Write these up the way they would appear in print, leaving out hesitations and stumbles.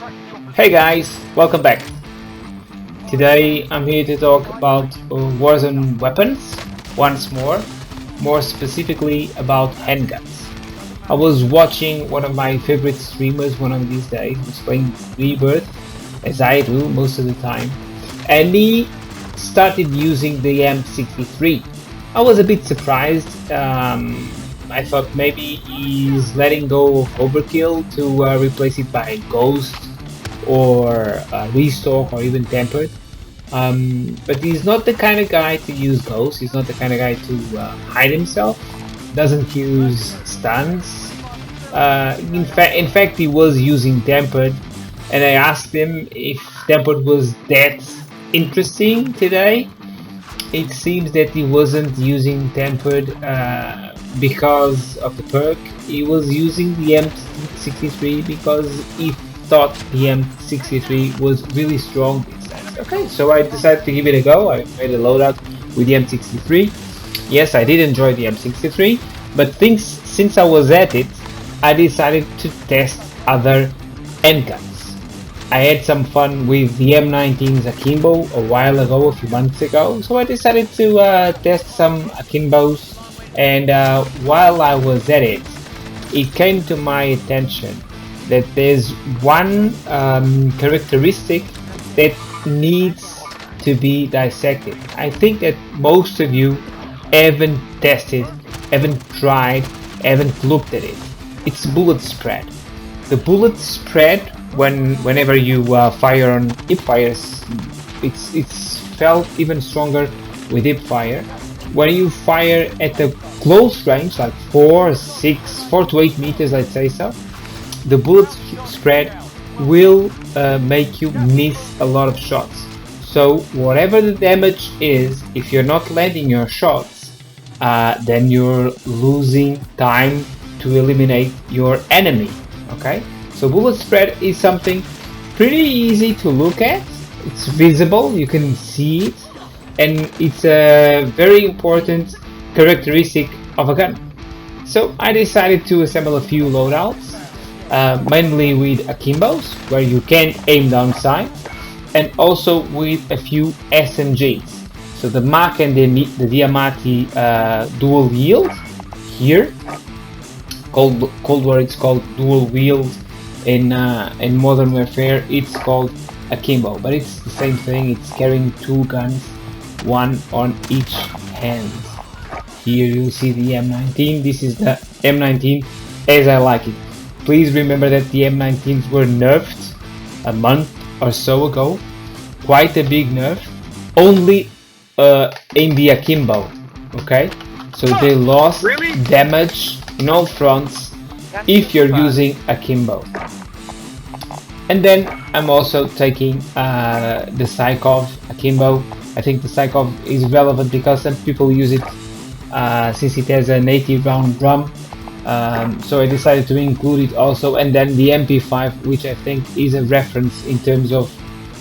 Hey guys, welcome back. Today I'm here to talk about Warzone weapons once more specifically about handguns. I was watching one of my favorite streamers one of these days, who's playing Rebirth, as I do most of the time, and he started using the M63. I was a bit surprised. I thought maybe he's letting go of overkill to replace it by ghost or restock or even tempered. But he's not the kind of guy to use ghost. He's not the kind of guy to hide himself. Doesn't use stuns. In fact, he was using tempered, and I asked him if tempered was that interesting today. It seems that he wasn't using tempered because of the perk. He was using the M63 because he thought the M63 was really strong these days. Okay, so I decided to give it a go. I made a loadout with the M63. Yes, I did enjoy the M63, but since I was at it, I decided to test other handguns. I had some fun with the M19's akimbo a while ago, a few months ago, so I decided to test some akimbos, and while I was at it, it came to my attention that there's one characteristic that needs to be dissected. I think that most of you haven't tested, haven't tried, haven't looked at it. It's bullet spread. The bullet spread, whenever you fire on hipfires, it's felt even stronger with hipfire. When you fire at a close range, like 4 to 8 meters, I'd say so, the bullet spread will make you miss a lot of shots. So whatever the damage is, if you're not landing your shots, then you're losing time to eliminate your enemy. Okay, so bullet spread is something pretty easy to look at. It's visible, you can see it, and it's a very important characteristic of a gun. So I decided to assemble a few loadouts, mainly with akimbos, where you can aim down sight, and also with a few SMGs. So the Mach and the Diamati dual wield here. Cold War it's called dual wield. In Modern Warfare it's called akimbo, but it's the same thing. It's carrying two guns, one on each hand. Here you'll see the M19. This is the M19 as I like it. Please remember that the M19s were nerfed a month or so ago. Quite a big nerf. Only in the akimbo. Okay, so they lost damage in all fronts if you're using akimbo. And then I'm also taking the Psychov akimbo. I think the Psychov is relevant because some people use it since it has an 80 round drum. So I decided to include it also, and then the MP5, which I think is a reference in terms of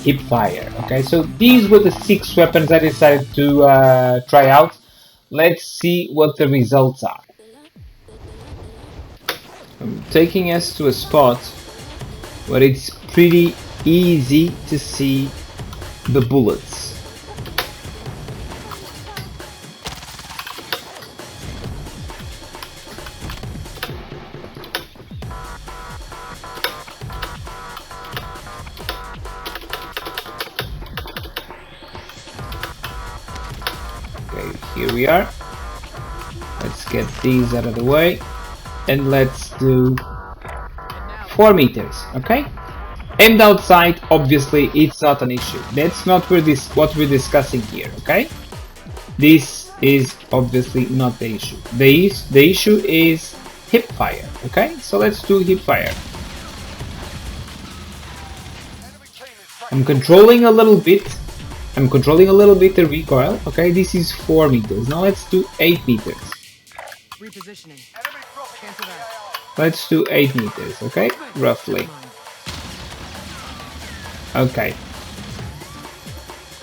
hipfire. Okay, so these were the 6 weapons I decided to try out. Let's see what the results are. I'm taking us to a spot where it's pretty easy to see the bullets. Okay, here we are. Let's get these out of the way, and let's do 4 meters. Okay, aimed outside, obviously it's not an issue. That's not what we're discussing here. Okay, this is obviously not the issue. The issue is hipfire. Okay, so let's do hipfire. I'm controlling a little bit the recoil. Okay, this is 4 meters. Now let's do 8 meters. Repositioning. Let's do 8 meters, okay? Roughly. Okay.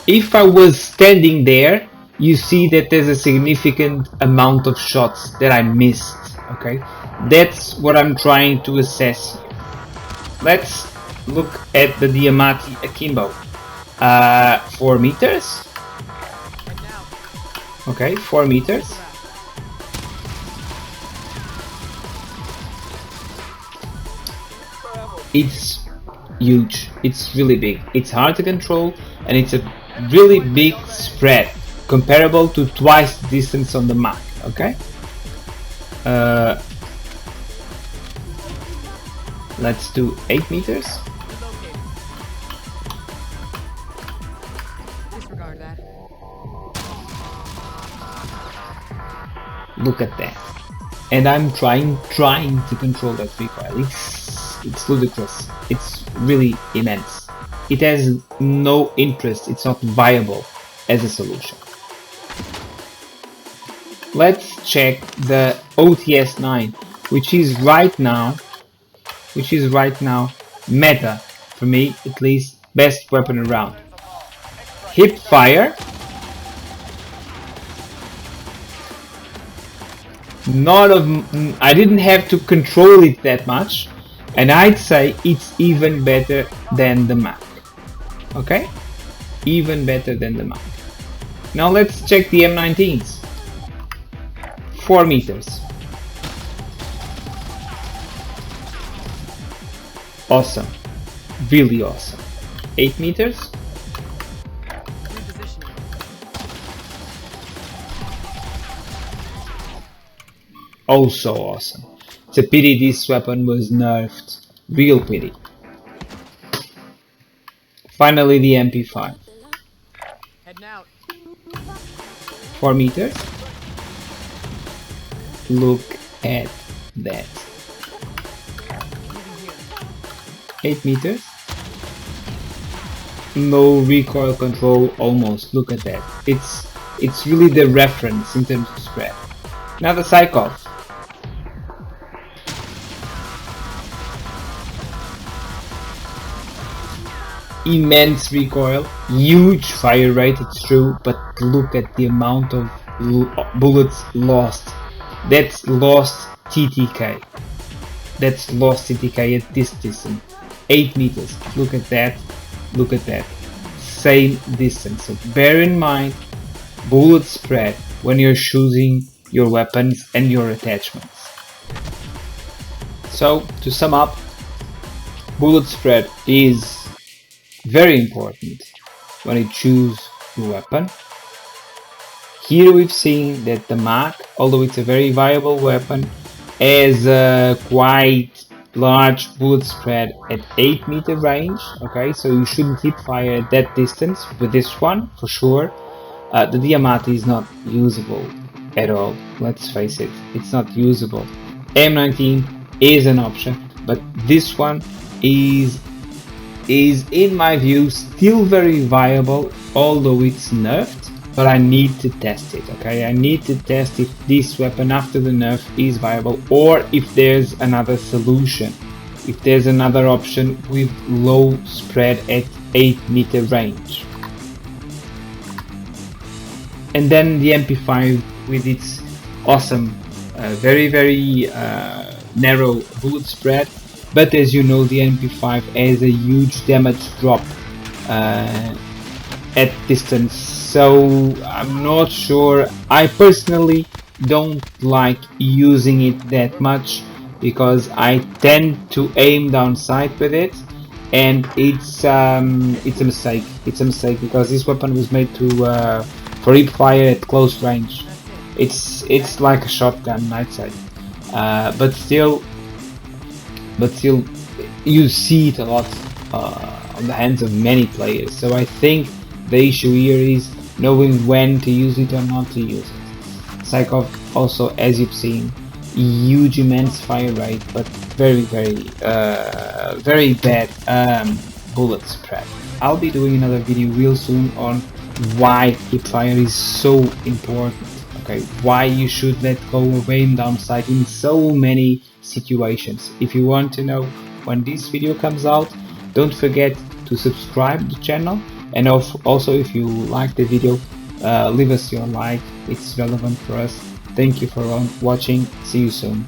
If I was standing there, you see that there's a significant amount of shots that I missed, okay? That's what I'm trying to assess here. Let's look at the Diamati akimbo. 4 meters. Okay, 4 meters. It's huge, it's really big, it's hard to control, and it's a really big spread, comparable to twice the distance on the map, okay? Let's do 8 meters. Disregard that. Look at that. And I'm trying to control that recoil. It's ludicrous. It's really immense. It has no interest. It's not viable as a solution. Let's check the OTS 9, which is right now meta, for me at least, best weapon around. Hipfire. I didn't have to control it that much, and I'd say it's even better than the Mac. Okay, even better than the Mac. Now let's check the M19s. 4 meters. Awesome, really awesome. 8 meters. Repositioning. Also awesome. It's a pity this weapon was nerfed. Real pity. Finally the MP5. Heading out. 4 meters. Look at that. Moving here. 8 meters. No recoil control almost. Look at that. It's really the reference in terms of spread. Now the cycle. Immense recoil, huge fire rate, it's true, but look at the amount of bullets lost. That's lost TTK. That's lost TTK at this distance. 8 meters. Look at that. Look at that. Same distance. So bear in mind bullet spread when you're choosing your weapons and your attachments. So to sum up, bullet spread is very important when you choose your weapon. Here we've seen that the Mac, although it's a very viable weapon, has a quite large bullet spread at 8 meter range. Okay, so you shouldn't hip fire at that distance with this one for sure. The Diamati is not usable at all, let's face it, it's not usable. M19 is an option, but this one is in my view still very viable, although it's nerfed. But I need to test it, okay? I need to test if this weapon after the nerf is viable, or if there's another solution, if there's another option with low spread at 8 meter range. And then the MP5 with its awesome, very narrow bullet spread. But as you know, the MP5 has a huge damage drop at distance, so I'm not sure. I personally don't like using it that much because I tend to aim down sight with it, and it's a mistake. It's a mistake because this weapon was made to for hip fire at close range. It's like a shotgun, I'd say, but still you see it a lot on the hands of many players. So I think the issue here is knowing when to use it or not to use it. Psycho also, as you've seen, huge immense fire rate, but very bad bullet spread. I'll be doing another video real soon on why hipfire is so important. Okay, why you should let go of aim down sight in so many situations. If you want to know when this video comes out, don't forget to subscribe to the channel, and also if you like the video, leave us your like, it's relevant for us. Thank you for watching, see you soon.